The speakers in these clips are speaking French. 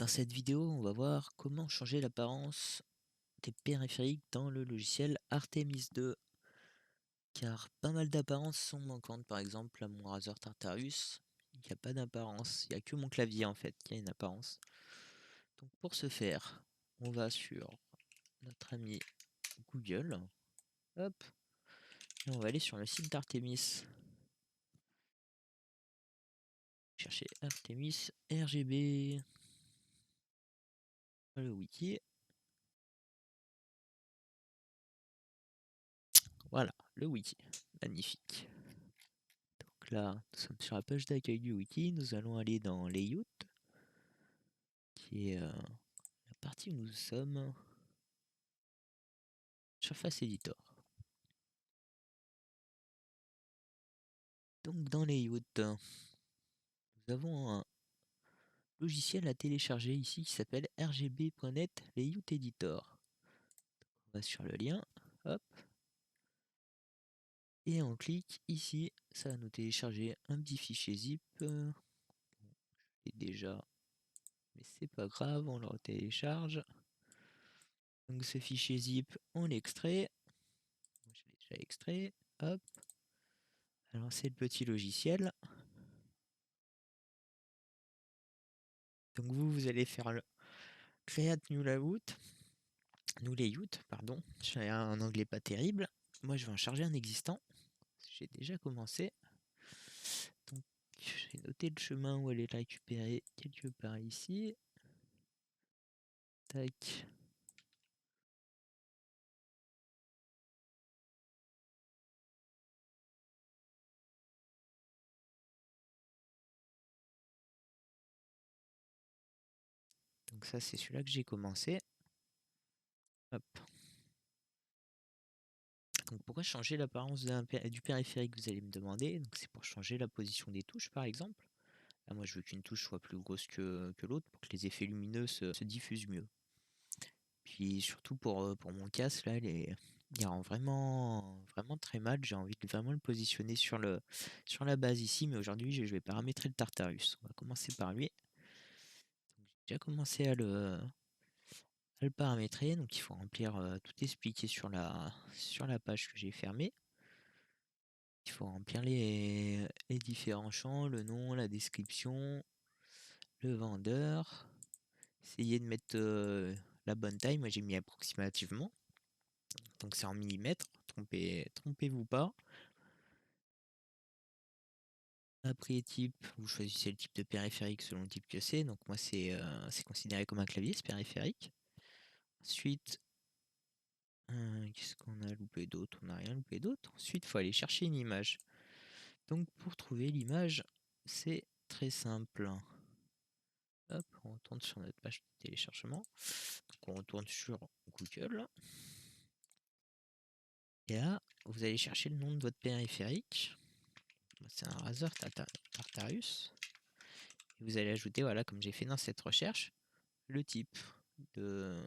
Dans cette vidéo, on va voir comment changer l'apparence des périphériques dans le logiciel Artemis 2, car pas mal d'apparences sont manquantes. Par exemple, à mon Razer Tartarus, il n'y a pas d'apparence, il n'y a que mon clavier en fait qui a une apparence. Donc pour ce faire, on va sur notre ami Google, hop, et on va aller sur le site d'Artemis. Chercher Artemis RGB, le wiki. Voilà, le wiki, magnifique. Donc là, nous sommes sur la page d'accueil du wiki, nous allons aller dans Layout, qui est la partie où nous sommes, Surface Editor. Donc dans Layout, nous avons un logiciel à télécharger ici qui s'appelle rgb.net Layout Editor. On va sur le lien, hop, et on clique ici, ça va nous télécharger un petit fichier zip. Et déjà, mais c'est pas grave, on le télécharge. Donc ce fichier zip, on l'extrait. Je l'ai déjà extrait, hop. Alors c'est le petit logiciel. Donc vous allez faire le Create New Layout, pardon. J'ai un anglais pas terrible. Moi je vais en charger un existant. J'ai déjà commencé. Donc j'ai noté le chemin où aller le récupérer quelque part ici. Tac. Donc ça c'est celui-là que j'ai commencé. Hop. Donc pourquoi changer l'apparence du périphérique, vous allez me demander. Donc c'est pour changer la position des touches par exemple. Là, moi je veux qu'une touche soit plus grosse que l'autre pour que les effets lumineux se diffusent mieux. Puis surtout pour mon casque là, il rend vraiment très mal. J'ai envie de vraiment le positionner sur la base ici, mais aujourd'hui je vais paramétrer le Tartarus. On va commencer par lui. J'ai déjà commencé à le paramétrer, donc il faut remplir tout expliqué sur la page que j'ai fermée. Il faut remplir les différents champs, le nom, la description, le vendeur. Essayer de mettre la bonne taille. Moi j'ai mis approximativement. Donc c'est en millimètres. Trompez-vous pas. Après type, vous choisissez le type de périphérique selon le type que c'est. Donc moi c'est considéré comme un clavier, ce périphérique. Ensuite, qu'est-ce qu'on a loupé d'autre? On n'a rien loupé d'autre. Ensuite, il faut aller chercher une image. Donc pour trouver l'image, c'est très simple. Hop, on retourne sur notre page de téléchargement. Donc on retourne sur Google. Et là, vous allez chercher le nom de votre périphérique. C'est un Razer Tartarus. Et vous allez ajouter, voilà, comme j'ai fait dans cette recherche, le de,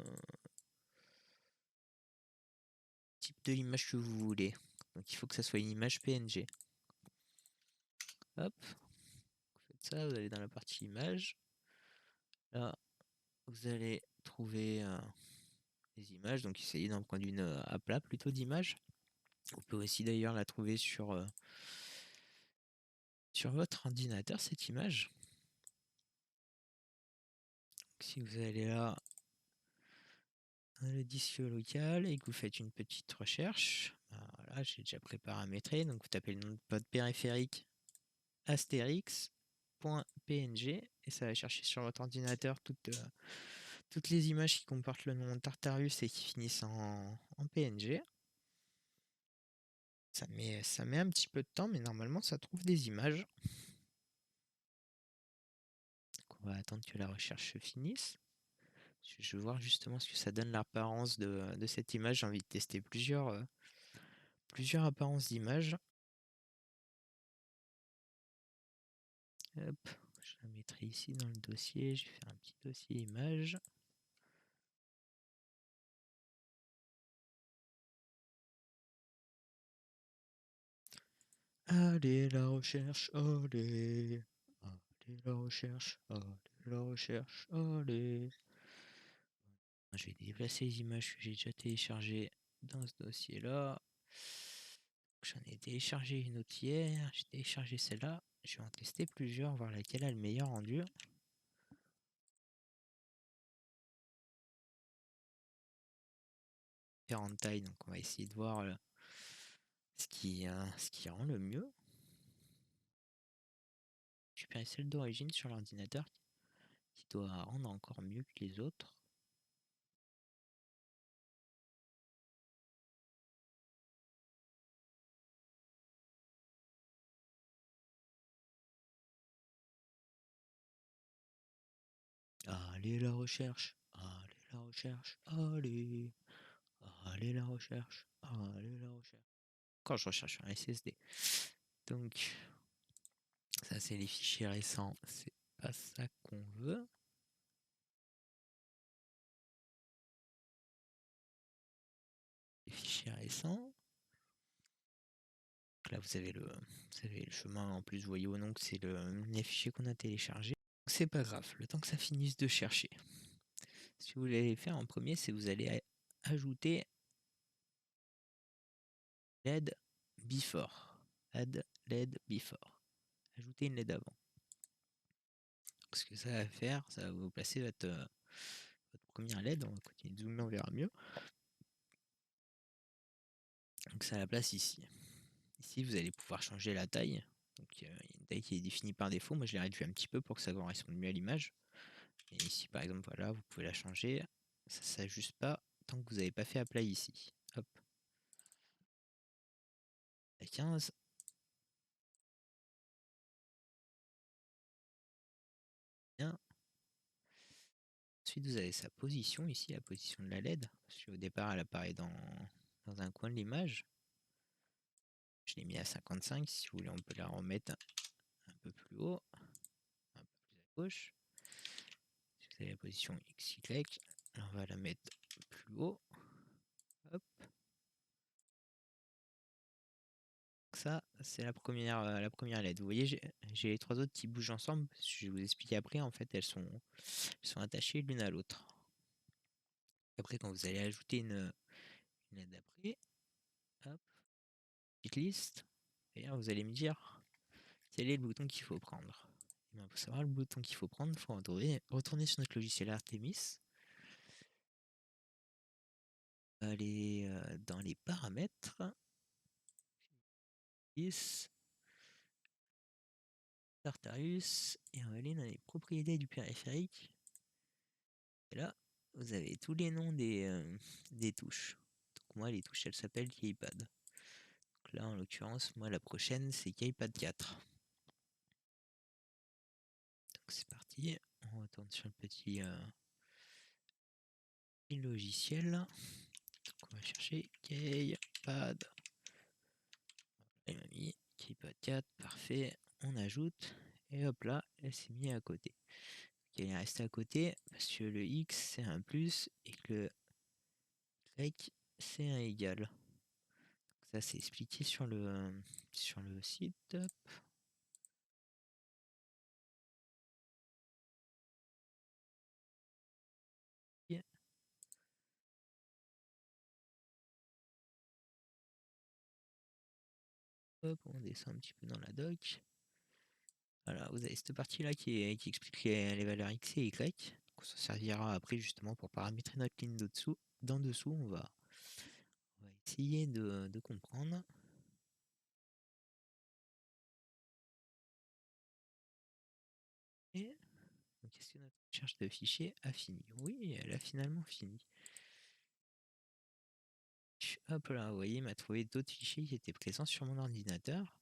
type de l'image que vous voulez. Donc il faut que ça soit une image PNG. Hop, vous faites ça, vous allez dans la partie image. Là, vous allez trouver les images. Donc essayez d'en prendre une à plat plutôt d'images. Vous pouvez aussi d'ailleurs la trouver sur votre ordinateur, cette image. Donc, si vous allez là, dans le disque local et que vous faites une petite recherche, voilà, j'ai déjà préparamétré. Donc vous tapez le nom de votre périphérique astérix.png et ça va chercher sur votre ordinateur toutes les images qui comportent le nom Tartarus et qui finissent en PNG. Ça met un petit peu de temps, mais normalement ça trouve des images. Donc on va attendre que la recherche se finisse. Je veux voir justement ce que ça donne l'apparence de cette image. J'ai envie de tester plusieurs apparences d'images. Hop, je la mettrai ici dans le dossier. Je vais faire un petit dossier image. Allez la recherche, allez la recherche, allez la recherche. Allez. Je vais déplacer les images que j'ai déjà téléchargées dans ce dossier-là. J'en ai téléchargé une autre hier. J'ai téléchargé celle-là. Je vais en tester plusieurs, voir laquelle a le meilleur rendu. Différentes tailles, donc on va essayer de voir ce qui rend le mieux. Je récupérer celle d'origine sur l'ordinateur qui doit rendre encore mieux que les autres. Allez la recherche, allez la recherche, allez, allez la recherche, allez la recherche. Quand je recherche un SSD. Donc, ça c'est les fichiers récents, c'est pas ça qu'on veut. Les fichiers récents. Donc là vous avez le chemin, en plus vous voyez au nom que c'est les fichiers qu'on a téléchargés. C'est pas grave, le temps que ça finisse de chercher. Ce que vous allez faire en premier, c'est vous allez ajouter LED before. Add LED before. Ajouter une LED avant. Ce que ça va faire, ça va vous placer votre première LED. On va continuer de zoomer, on verra mieux. Donc ça la place ici. Ici, vous allez pouvoir changer la taille. Donc il y a une taille qui est définie par défaut. Moi, je l'ai réduit un petit peu pour que ça corresponde mieux à l'image. Et ici, par exemple, voilà, vous pouvez la changer. Ça ne s'ajuste pas tant que vous n'avez pas fait apply ici. Hop. À 15. Bien. Ensuite, vous avez sa position ici, la position de la LED. Parce qu'au départ, elle apparaît dans un coin de l'image. Je l'ai mis à 55. Si vous voulez, on peut la remettre un peu plus haut, un peu plus à gauche. Vous avez la position X, Y. On va la mettre plus haut. Hop. Ça, c'est la première LED. Vous voyez, j'ai les trois autres qui bougent ensemble. Je vais vous expliquer après. En fait, elles sont attachées l'une à l'autre. Après, quand vous allez ajouter une LED après, hop, petite liste. Et là, vous allez me dire quel est le bouton qu'il faut prendre. Pour savoir le bouton qu'il faut prendre, il faut retourner sur notre logiciel Artemis. Aller dans les paramètres. Tartarus. Et on va aller dans les propriétés du périphérique. Et là, vous avez tous les noms des touches. Donc moi, les touches, elles s'appellent Keypad. Donc là, en l'occurrence, moi, la prochaine, c'est Keypad 4. Donc c'est parti. On retourne sur le petit logiciel. Donc on va chercher Keypad. Elle m'a mis Keypad 4, parfait. On ajoute. Et hop là, elle s'est mise à côté. Donc elle est restée à côté parce que le X, c'est un plus et que le Y, c'est un égal. Donc ça, c'est expliqué sur le site. Hop, on descend un petit peu dans la doc. Voilà, vous avez cette partie-là qui explique les valeurs X et Y. Donc ça servira après justement pour paramétrer notre ligne d'en dessous, on va essayer de comprendre. Et donc, est-ce que notre recherche de fichier a fini? Oui, elle a finalement fini. Hop là, vous voyez, il m'a trouvé d'autres fichiers qui étaient présents sur mon ordinateur.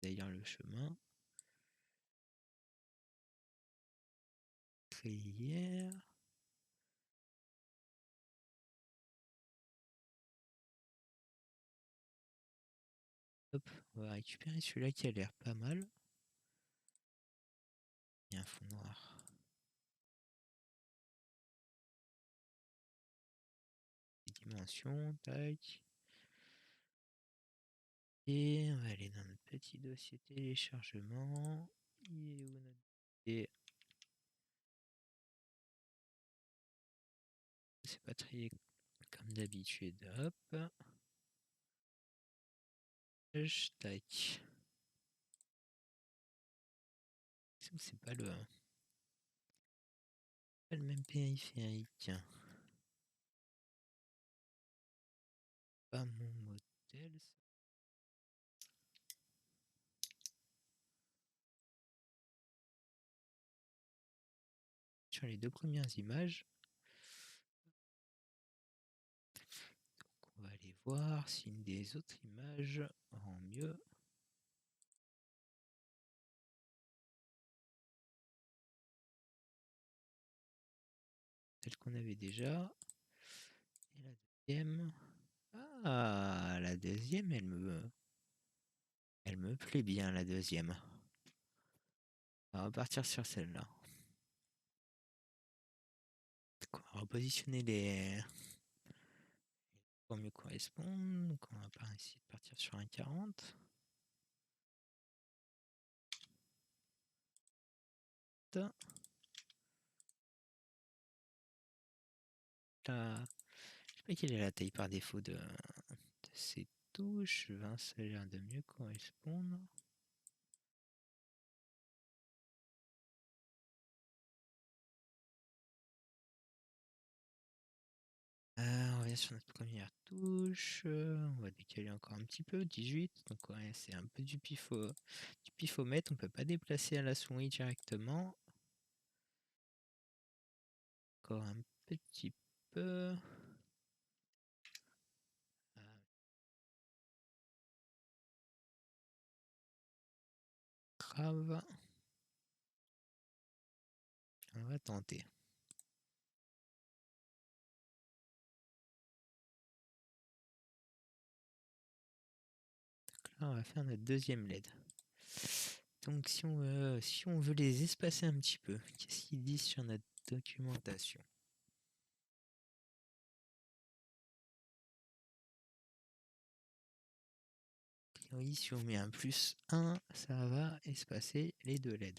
D'ailleurs, le chemin. Créé hier. Hop, on va récupérer celui-là qui a l'air pas mal. Il y a un fond noir. Les dimensions, tac. Et on va aller dans notre petit dossier téléchargement. Il est où notre... Et c'est pas trié comme d'habitude. Hop. Tac. C'est pas pas le même périphérique. Pas mon modèle. Sur les deux premières images. Donc on va aller voir si une des autres images rend mieux. Celle qu'on avait déjà. Et la deuxième. Ah, la deuxième, elle me plaît bien, la deuxième. On va repartir sur celle-là. On va repositionner les pour mieux correspondre. Donc on va essayer de partir sur un 40. Là, je sais pas quelle est la taille par défaut de ces touches. 20, ça a l'air de mieux correspondre. On revient sur notre première touche. On va décaler encore un petit peu. 18. Donc ouais, c'est un peu du pifomètre. On peut pas déplacer à la souris directement. Encore un petit peu. Grave. On va tenter. Donc là, on va faire notre deuxième LED. Donc si on veut les espacer un petit peu, qu'est-ce qu'ils disent sur notre documentation? Oui, si on met un +1, ça va espacer les deux LED.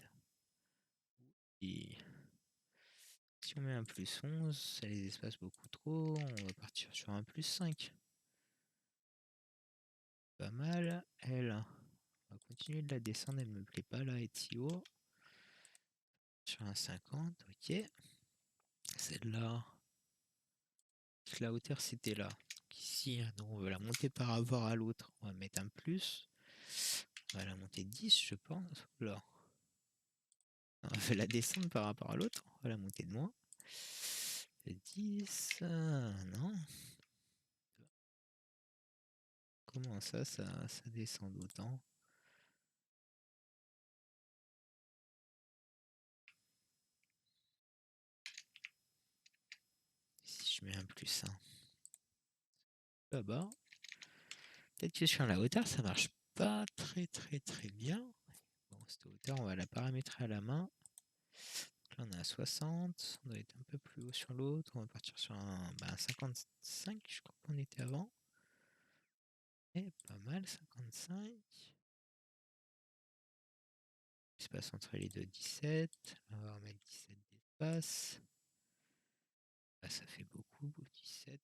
Et si on met un +11, ça les espace beaucoup trop. On va partir sur un +5. Pas mal. Elle, on va continuer de la descendre. Elle me plaît pas là, être si haut. Sur un 50, ok. Celle-là, la hauteur c'était là. Donc ici, donc on veut la monter par rapport à l'autre. On va mettre un plus. On va la monter 10, je pense. Là. On va la descendre par rapport à l'autre. On va la monter de moins. 10. Non. Comment ça descend d'autant? Si je mets un plus 1 là-bas. Peut-être que sur la hauteur, ça marche pas très bien. Bon, cette hauteur, on va la paramétrer à la main. Donc là, on est à 60. On doit être un peu plus haut sur l'autre. On va partir sur un 55, je crois qu'on était avant. Et pas mal, 55. Espace entre les deux, 17. On va remettre 17 d'espace. Ah, ça fait beaucoup, 17.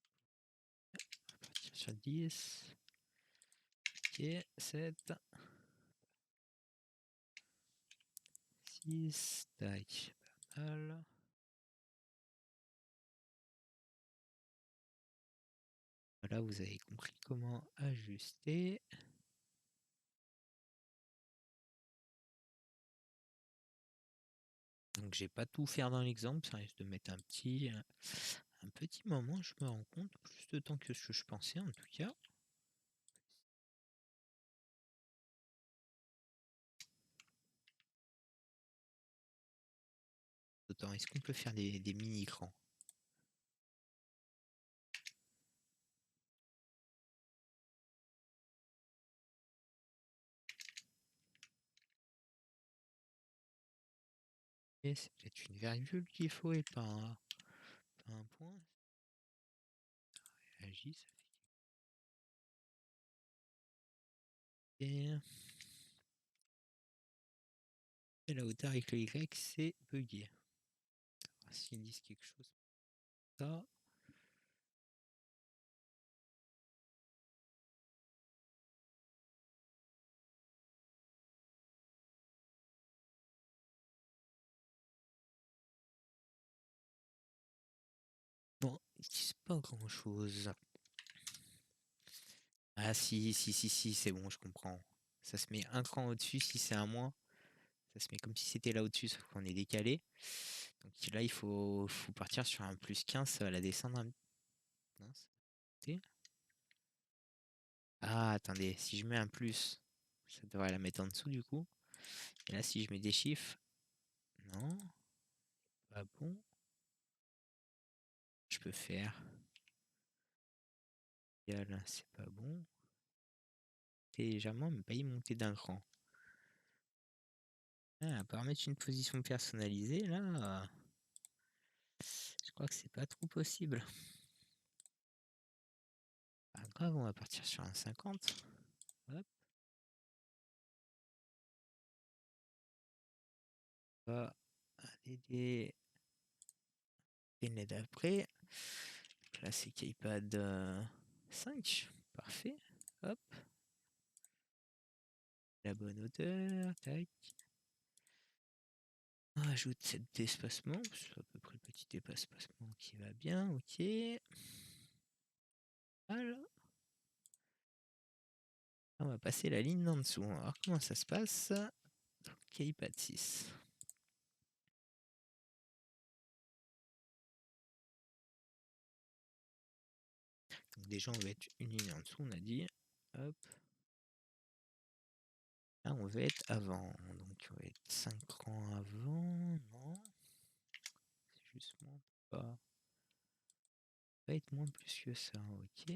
On va partir sur 10. Ok, 7. 6. Tac, pas mal. Voilà, vous avez compris comment ajuster. Donc j'ai pas tout faire dans l'exemple, ça risque de mettre un petit moment, je me rends compte, plus de temps que ce que je pensais en tout cas. Autant, est-ce qu'on peut faire des mini-écrans? Et c'est peut-être une virgule qu'il faut et pas un point. Ça réagit, ça fait. Et la hauteur avec le Y, c'est bugué. S'ils disent quelque chose. Ça. Non, ils disent pas grand chose. Ah si, c'est bon, je comprends. Ça se met un cran au-dessus si c'est un moins. Ça se met comme si c'était là au-dessus, sauf qu'on est décalé. Donc là, il faut partir sur un +15, ça va la descendre un... Mince. Ah, attendez, si je mets un plus, ça devrait la mettre en dessous du coup. Et là, si je mets des chiffres, non, pas bon. Je peux faire égal, c'est pas bon. Légèrement, mais pas y monter d'un cran. Ah, mettre une position personnalisée, là, je crois que c'est pas trop possible. Pas grave, on va partir sur un 50. Hop. On va aller des d'après. Là, c'est Keypad 5. Parfait. Hop. La bonne hauteur. Tac. On ajoute cet espacement. C'est à peu près le petit espacement qui va bien. Ok. Voilà. On va passer la ligne d'en dessous. On va voir comment ça se passe. Keypad 6. Donc déjà, on va être une ligne en dessous, on a dit. Hop. Là, on va être avant. Donc, on va être 5 rangs avant. Non. C'est justement pas. Va être moins plus que ça. Ok.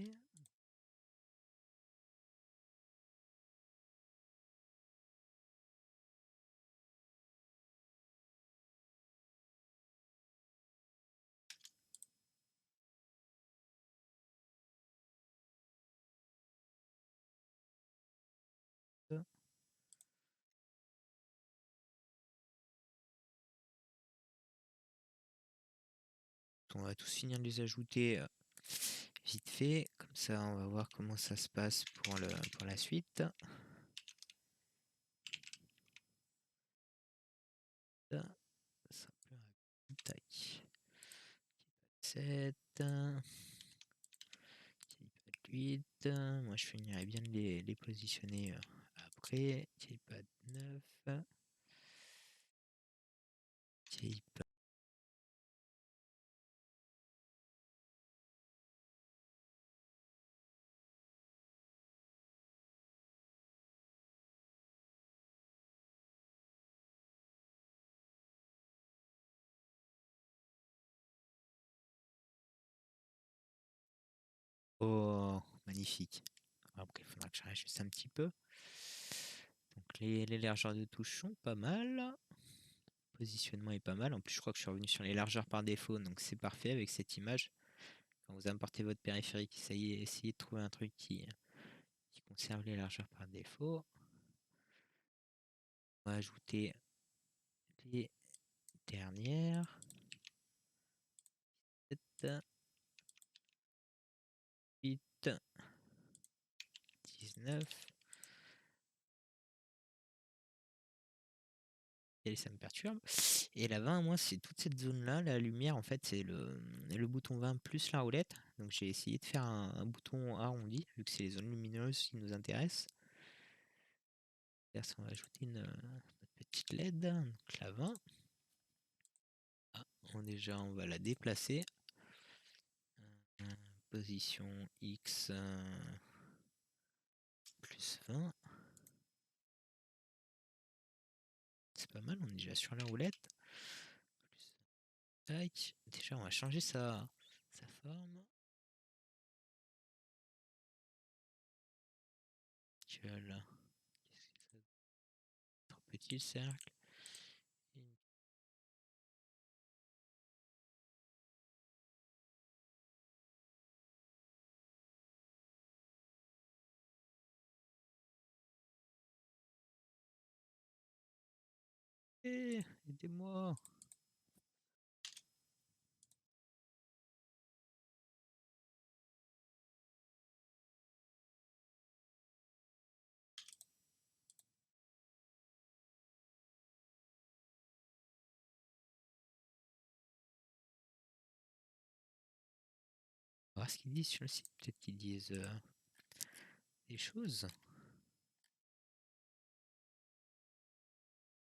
On va tous finir de les ajouter vite fait. Comme ça, on va voir comment ça se passe pour la suite. Tac. 7. 8. Moi, je finirais bien de les positionner après. Keypad 9. Keypad. Oh, magnifique. Après, il faudra que je réajuste un petit peu. Donc, les largeurs de touche sont pas mal. Le positionnement est pas mal. En plus, je crois que je suis revenu sur les largeurs par défaut. Donc, c'est parfait avec cette image. Quand vous importez votre périphérique, essayez de trouver un truc qui conserve les largeurs par défaut. On va ajouter les dernières. 7, 8, 19. Et ça me perturbe. Et la 20, moi, c'est toute cette zone-là. La lumière, en fait, c'est le bouton 20 plus la roulette. Donc j'ai essayé de faire un bouton arrondi, vu que c'est les zones lumineuses qui nous intéressent. Là, on va ajouter une petite LED, donc la 20. Ah, déjà, on va la déplacer. Position X plus 20. C'est pas mal, on est déjà sur la roulette. Tac. Déjà, on va changer sa forme. Là. Trop petit le cercle. Aidez-moi. On va voir ce qu'ils disent sur le site. Peut-être qu'ils disent des choses.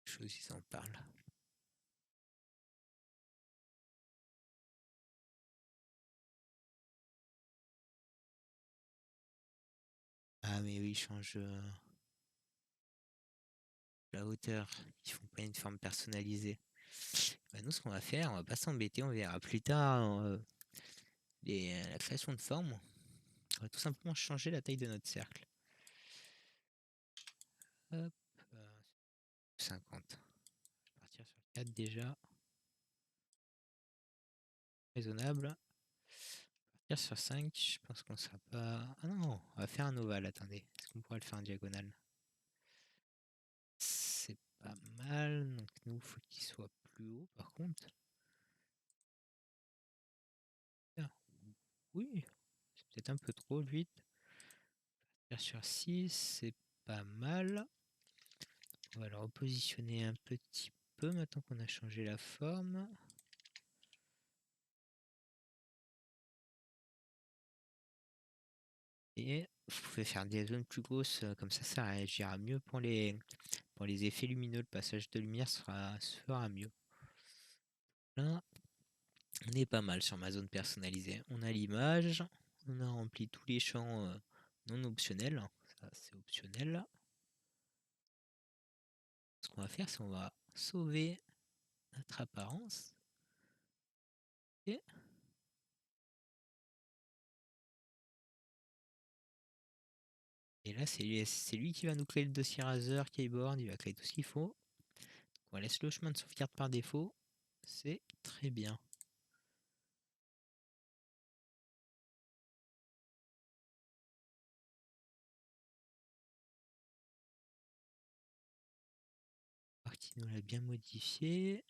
Des choses, ils en parlent. Ah mais oui, ils changent la hauteur. Ils font pas une forme personnalisée. Bah, nous, ce qu'on va faire, on va pas s'embêter, on verra plus tard la création de forme. On va tout simplement changer la taille de notre cercle. Hop, 50. Je vais partir sur 4 déjà. Raisonnable. Partir sur 5, je pense qu'on sera pas... Ah non, on va faire un ovale, attendez. Est-ce qu'on pourra le faire en diagonale? C'est pas mal, donc nous, il faut qu'il soit plus haut par contre. Ah, oui, c'est peut-être un peu trop 8. Partir sur 6, c'est pas mal. On va le repositionner un petit peu maintenant qu'on a changé la forme. Et vous pouvez faire des zones plus grosses, comme ça réagira mieux pour les effets lumineux. Le passage de lumière se fera mieux. Là, on est pas mal sur ma zone personnalisée. On a l'image, on a rempli tous les champs non optionnels. Ça, c'est optionnel. Ce qu'on va faire, c'est qu'on va sauver notre apparence. Et là, c'est lui qui va nous créer le dossier Razer Keyboard. Il va créer tout ce qu'il faut. On laisse le chemin de sauvegarde par défaut. C'est très bien. Qui nous l'a bien modifié.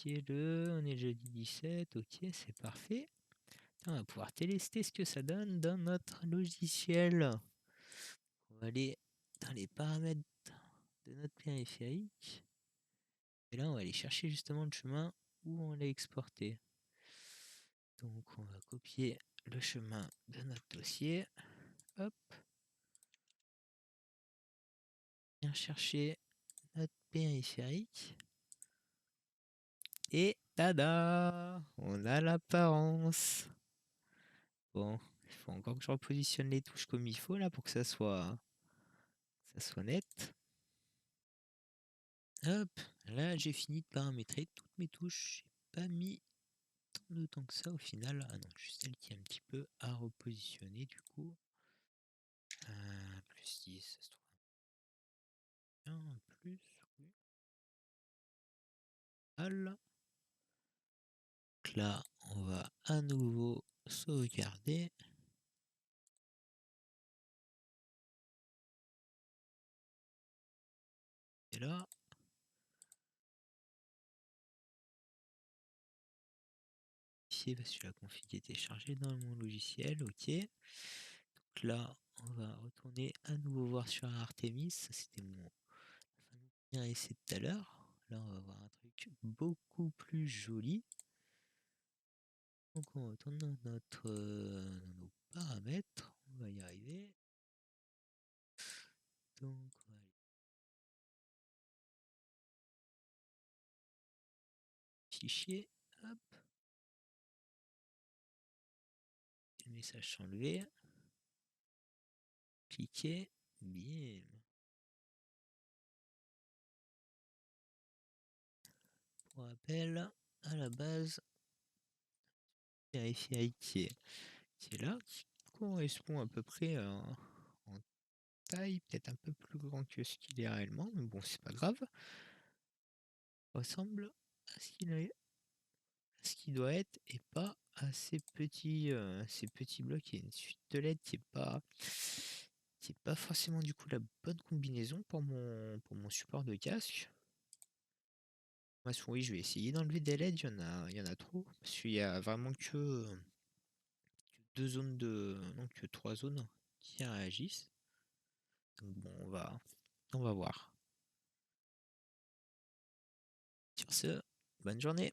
On est jeudi 17, ok, c'est parfait. On va pouvoir tester ce que ça donne dans notre logiciel. On va aller dans les paramètres de notre périphérique. Et là, on va aller chercher justement le chemin où on l'a exporté. Donc, on va copier le chemin de notre dossier. Hop. Bien chercher notre périphérique. Et tada! On a l'apparence. Bon, il faut encore que je repositionne les touches comme il faut là pour que ça soit net. Hop, là j'ai fini de paramétrer toutes mes touches. J'ai pas mis tant de temps que ça au final. Ah non, juste celle qui est un petit peu à repositionner du coup. Plus 10, ça se trouve. Un plus, oui. Voilà. Donc là, on va à nouveau sauvegarder. Et là, ici, parce que la config est téléchargée dans mon logiciel, ok. Donc là, on va retourner à nouveau voir sur Artemis. Ça, c'était mon essai de tout à l'heure. Là, on va voir un truc beaucoup plus joli. Donc, on retourne dans nos paramètres. On va y arriver. Donc, on va aller fichier. Hop. Le message s'enlever. Cliquez. Bim. Pour rappel, à la base, vérifier qui est là, qui correspond à peu près en taille, peut-être un peu plus grand que ce qu'il est réellement, mais bon, c'est pas grave. Ressemble à ce qu'il est, ce qui doit être, et pas à ces petits blocs. Il y a une suite de lettres C'est pas forcément du coup la bonne combinaison pour mon support de casque. Moi, oui, je vais essayer d'enlever des LED, il y en a trop. Parce qu'il y a vraiment que deux zones de. Non, que trois zones qui réagissent. Donc bon, on va voir. Sur ce, bonne journée.